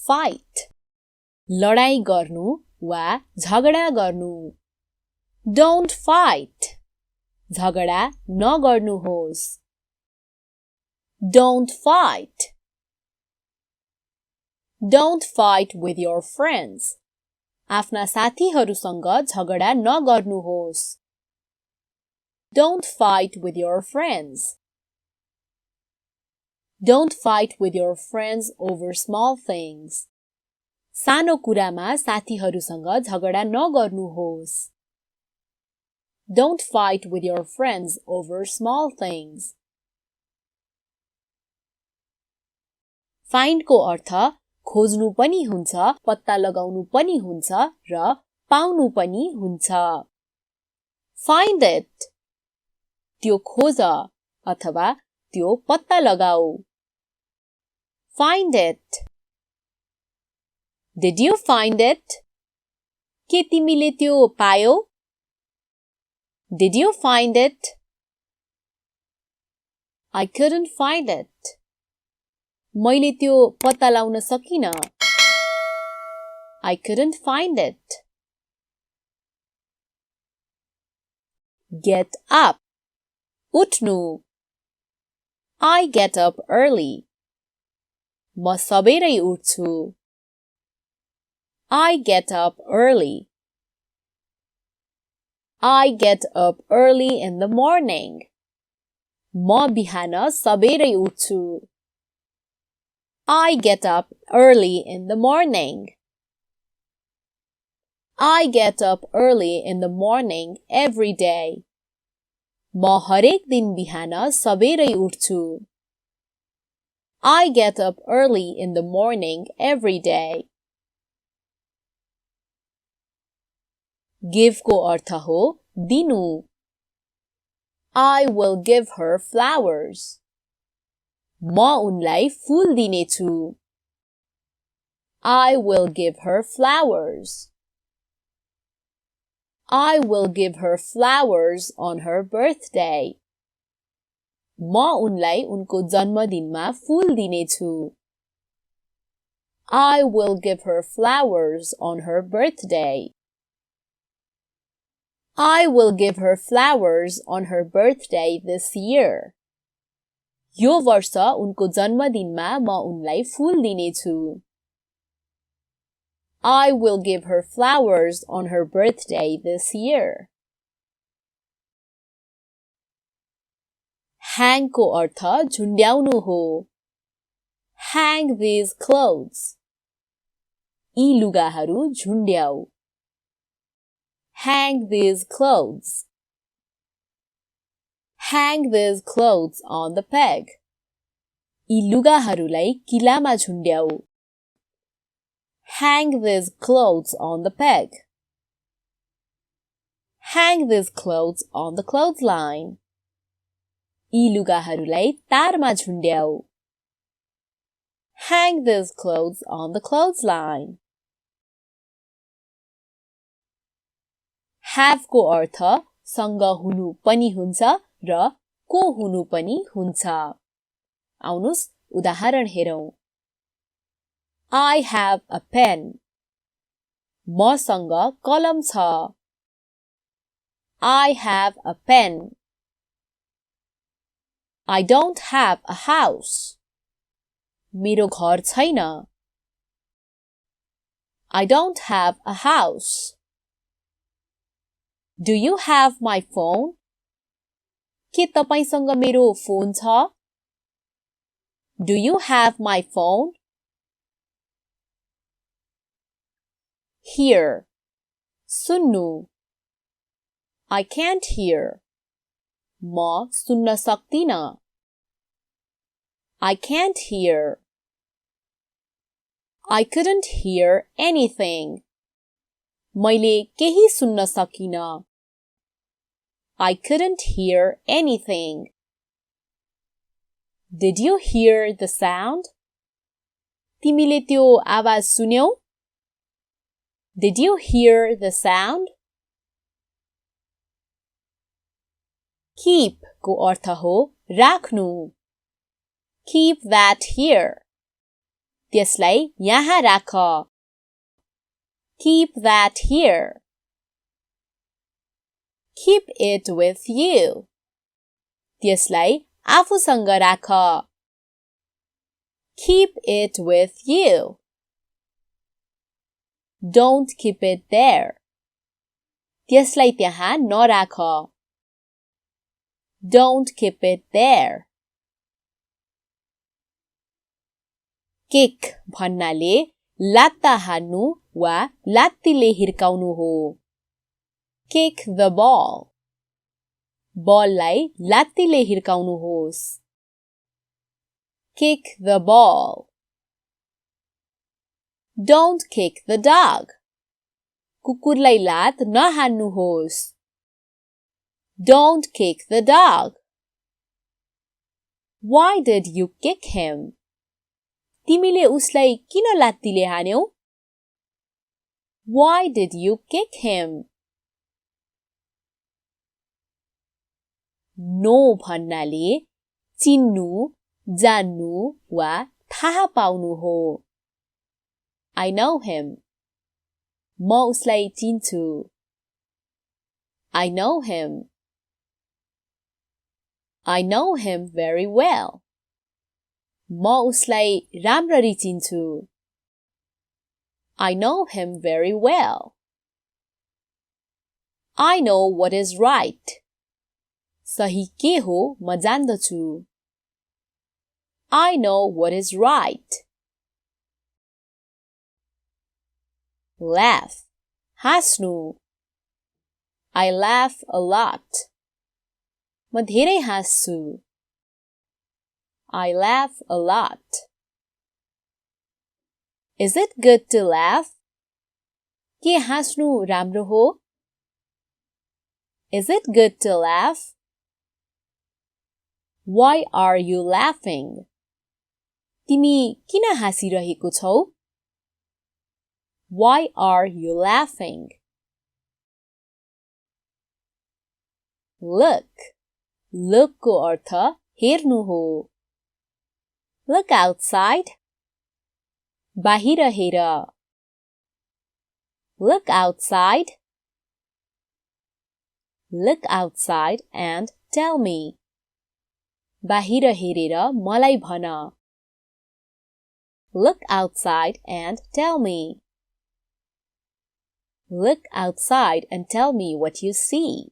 fight. लडाई गर्नु वा झगडा गर्नु. Don't fight. झगडा नगर्नुहोस्. Don't fight. Don't fight with your friends. आफ्ना साथीहरूसँग झगडा नगर्नुहोस्. Don't fight with your friends. Don't fight with your friends over small things. सानो कुरामा साथीहरूसँग झगडा नगर्नुहोस्. Don't fight with your friends over small things. Find को अर्थ खोज्नु पनि हुन्छ, पत्ता लगाउनु पनि हुन्छ र पाउनु पनि हुन्छ. Find it. त्यो खोज अथवा त्यो पत्ता लगाऊ. Find it. Did you find it? के तिमीले त्यो पायौ? Did you find it? I couldn't find it. मैले त्यो पत्ता लाउन सकिन. I couldn't find it. Get up. उठ्नु. I get up early. म सबेरै उठ्छु. I get up early. I get up early in the morning. म बिहान सबेरै उठ्छु. I get up early in the morning. I get up early in the morning every day. म हरेक दिन बिहान सबेरै उठ्छु. I get up early in the morning every day. Give को अर्थ हो दिनु. I will give her flowers. म उनलाई फूल दिनेछु. I will give her flowers. I will give her flowers on her birthday. म उनलाई उनको जन्मदिनमा फूल दिनेछु. I will give her flowers on her birthday. I will give her flowers on her birthday this year. यो वर्ष उनको जन्मदिनमा म उनलाई फूल दिनेछु. I will give her flowers on her birthday this year. Hang को अर्थ झुन्ड्याउनु हो. Hang these clothes. यी लुगाहरू झुन्ड्याऊ. Hang these clothes. Hang these clothes on the peg. यी लुगाहरूलाई किलामा झुन्ड्याऊ. Hang these clothes on the peg. Hang these clothes on the clothesline. यी लुगाहरूलाई तारमा झुन्ड्याऊ. Hang these clothes on the clothesline. Have को अर्थ सँग हुनु पनि हुन्छ र को हुनु पनि हुन्छ. आउनुस् उदाहरण हेरौं. I have a pen. मसँग कलम छ. I have a pen. I don't have a house. मेरो घर छैन. I don't have a house. Do you have my phone? के तपाईसँग मेरो फोन छ? Do you have my phone? Hear. सुन्नु. I can't hear. म सुन्न सक्दिन. I can't hear. I couldn't hear anything. मैले केही सुन्न सकिन. I couldn't hear anything. Did you hear the sound? तिमीले त्यो आवाज सुन्यौ? Did you hear the sound? Keep को अर्थ हो राख्नु. Keep that here. त्यसलाई यहाँ राख. Keep that here. Keep it with you. त्यसलाई आफूसँग राख. Keep it with you. Don't keep it there. त्यसलाई त्यहाँ नराख. Don't keep it there. Kick भन्नाले लात्ता हान्नु वा लात्तीले हिर्काउनु हो. Kick the ball. बललाई लात्तीले हिर्काउनुहोस्. Kick the ball. Don't kick the dog. कुकुरलाई लात नहान्नुहोस्. Don't kick the dog. Why did you kick him? तिमीले उसलाई किन लात्तीले हान्यौ? Why did you kick him? No भन्नाले चिन्नु, जान्नु वा थाहा पाउनु हो. I know him. म उसलाई चिन्छु. I know him. I know him very well. म उसलाई राम्ररी चिन्छु. I know him very well. I know what is right. सही के हो म जान्दछु. I know what is right. Laugh. हाँस्नु. I laugh a lot. म धेरै हाँस्छु. I laugh a lot. Is it good to laugh? के हाँस्नु राम्रो हो? Is it good to laugh? Why are you laughing? तिमी किन हाँसिरहेको छौ? Why are you laughing? Look. Look को अर्थ हेर्नु हो. Look outside. बाहिर हेर. Look outside. Look outside and tell me. बाहिर हेरेर मलाई भन. Look outside and tell me. Look outside and tell me what you see.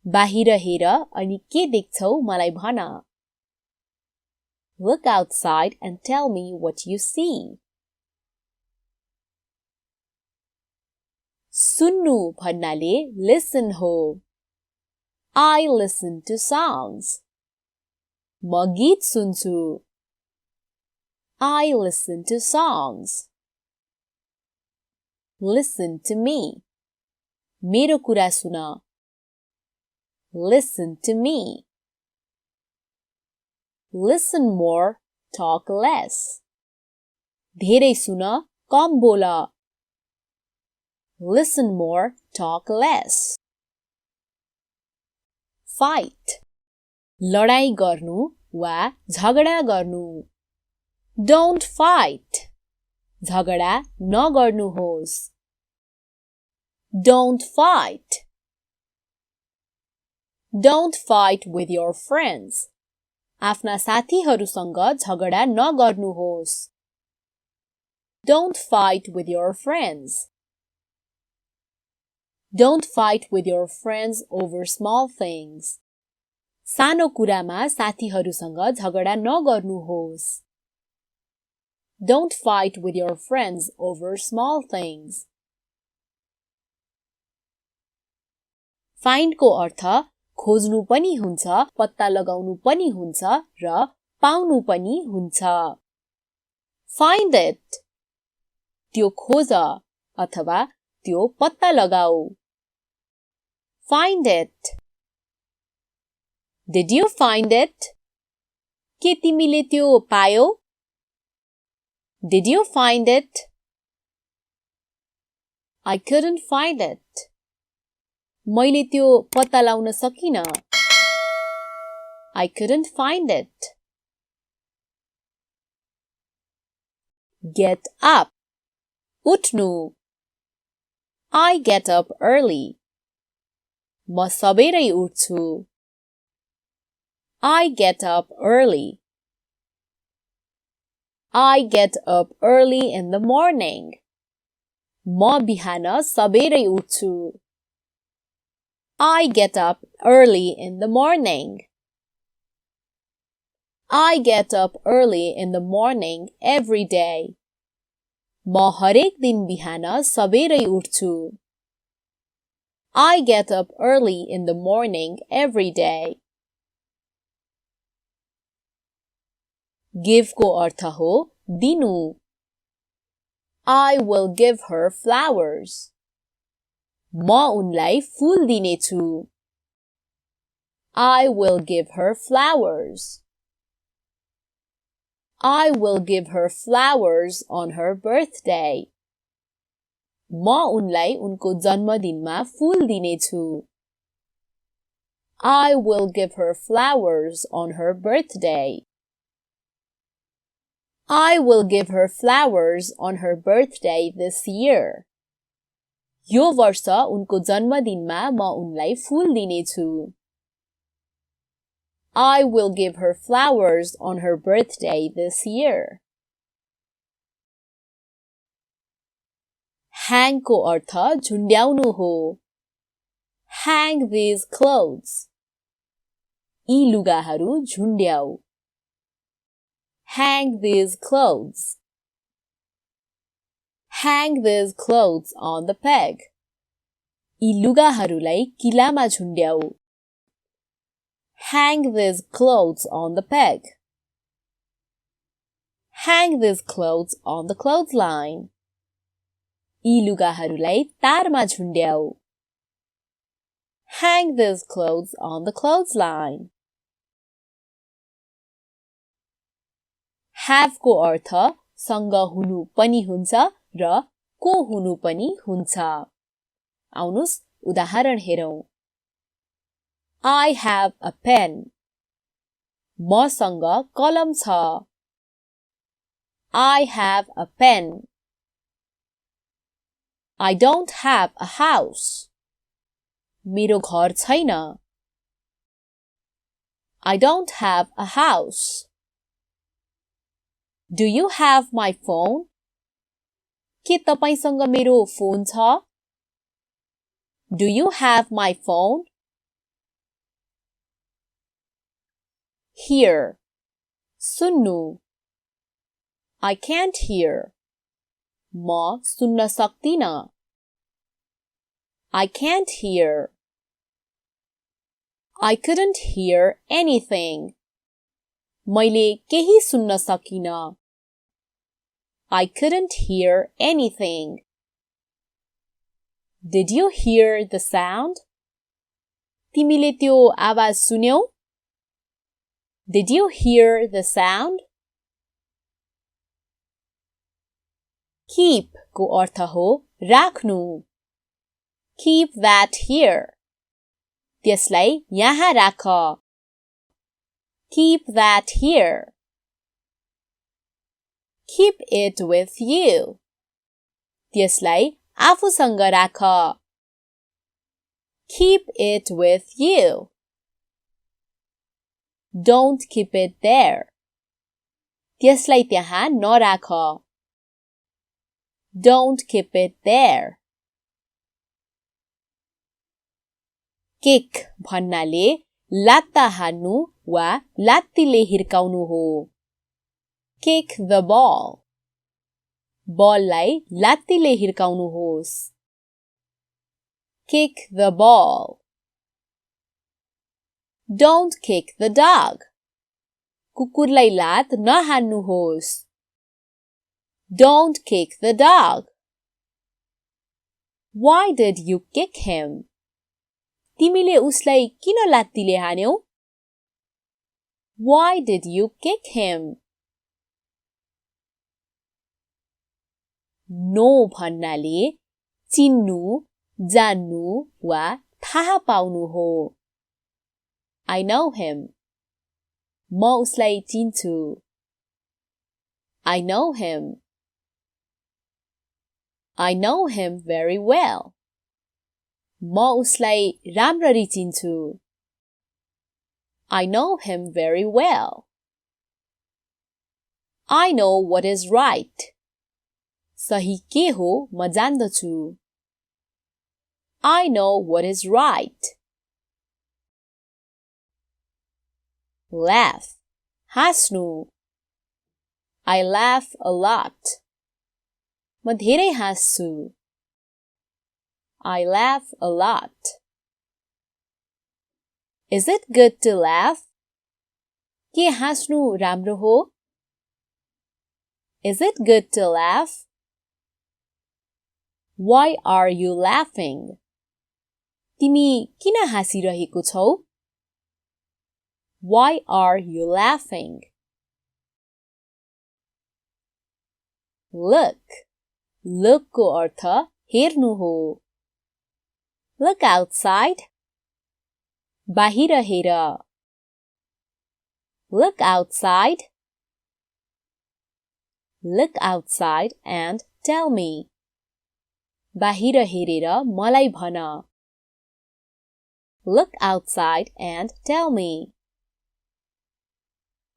बाहिर हेर अनि के देख्छौ मलाई भन. Look outside and tell me what you see. सुन्नु भन्नाले listen हो. I listen to songs. म गीत सुन्छु. I listen to songs. Listen to me. मेरो कुरा सुन. Listen to me. Listen more, talk less. धेरै सुन, कम बोल. Listen more, talk less. Fight. लडाई गर्नु वा झगडा गर्नु. Don't fight. झगडा नगर्नुहोस्. Don't fight. Don't fight with your friends. आफ्ना साथीहरूसँग झगडा नगर्नुहोस्. Don't fight with your friends. Don't fight with your friends over small things. सानो कुरामा साथीहरूसँग झगडा नगर्नुहोस्. Don't fight with your friends over small things. Find को अर्थ खोज्नु पनि हुन्छ, पत्ता लगाउनु पनि हुन्छ र पाउनु पनि हुन्छ. Find it. त्यो खोज अथवा त्यो पत्ता लगाऊ. Find it. Did you find it? के तिमीले त्यो पायौ? Did you find it? I couldn't find it. मैले त्यो पत्ता लाउन सकिन. I couldn't find it. Get up. उठ्नु. I get up early. म सबेरै उठ्छु. I get up early. I get up early in the morning. म बिहान सबेरै उठ्छु. I get up early in the morning. I get up early in the morning every day. म हरेक दिन बिहान सबेरै उठ्छु. I get up early in the morning every day. Give को अर्थ हो दिनु. I will give her flowers. म उनलाई फूल दिनेछु. I will give her flowers. I will give her flowers on her birthday. म उनलाई उनको जन्मदिनमा फूल दिनेछु. I will give her flowers on her birthday. I will give her flowers on her birthday this year. यो वर्ष उनको जन्मदिनमा म उनलाई फूल दिनेछु. I will give her flowers on her birthday this year. Hang को अर्थ झुन्ड्याउनु हो. Hang these clothes. यी लुगाहरू झुन्ड्याऊ. Hang these clothes. Hang these clothes on the peg. यी लुगाहरूलाई किलामा झुन्ड्याऊ. Hang these clothes on the peg. Hang these clothes on the clothesline. यी लुगाहरूलाई तारमा झुन्ड्याऊ. Hang these clothes on the clothesline. Have को अर्थ सँग हुनु पनि हुन्छ र को हुनु पनि हुन्छ. आउनुस् उदाहरण हेरौं. I have a pen. मसँग कलम छ. I have a pen. I don't have a house. मेरो घर छैन. I don't have a house. Do you have my phone? के तपाईसँग मेरो फोन छ? Do you have my phone? Hear. सुन्नु. I can't hear. म सुन्न सक्दिन. I can't hear. I couldn't hear anything. मैले केही सुन्न सकिन. I couldn't hear anything. Did you hear the sound? तिमीले त्यो आवाज सुन्यौ? Did you hear the sound? Keep को अर्थ हो राख्नु. Keep that here. त्यसलाई यहाँ राख. Keep that here. Keep it with you. त्यसलाई आफूसँग राख. Keep it with you. Don't keep it there. त्यसलाई त्यहाँ नराख. Don't keep it there. Kick भन्नाले लात्ता हान्नु वा लात्तीले हिर्काउनु हो. Kick the ball. बललाई लात्तीले हिर्काउनुहोस्. Kick the ball. Don't kick the dog. कुकुरलाई लात नहान्नुहोस्. Don't kick the dog. Why did you kick him? तिमीले उसलाई किन लात्तीले हान्यौ? Why did you kick him? Know भन्नाले चिन्नु, जान्नु वा थाहा पाउनु हो. I know him. म उसलाई चिन्छु. I know him. I know him very well. म उसलाई राम्ररी चिन्छु. I know him very well. I know what is right. सही के हो म जान्दछु. I know what is right. Laugh. हाँस्नु. I laugh a lot. म धेरै हाँस्छु. I laugh a lot. Is it good to laugh? के हाँस्नु राम्रो हो? Is it good to laugh? Why are you laughing? तिमी किन हाँसिरहेको छौ? Why are you laughing? Look. Look को अर्थ हेर्नु हो. Look outside. बाहिर हेर. Look outside. Look outside and tell me. बाहिर हेरेर मलाई भन. Look outside and tell me.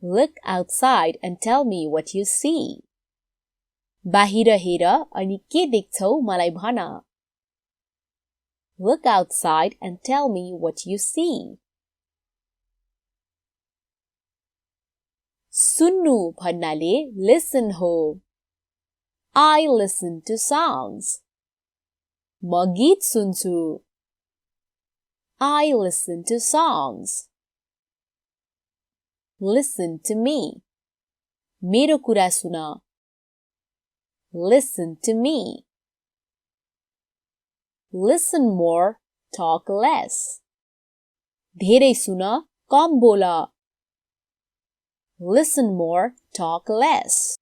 Look outside and tell me what you see. बाहिर हेर अनि के देख्छौ मलाई भन. Look outside and tell me what you see. सुन्नु भन्नाले listen हो. I listen to songs. म गीत सुन्छु. I listen to songs. Listen to me. मेरो कुरा सुन. Listen to me. Listen more, talk less. धेरै सुन, कम बोल. Listen more, talk less.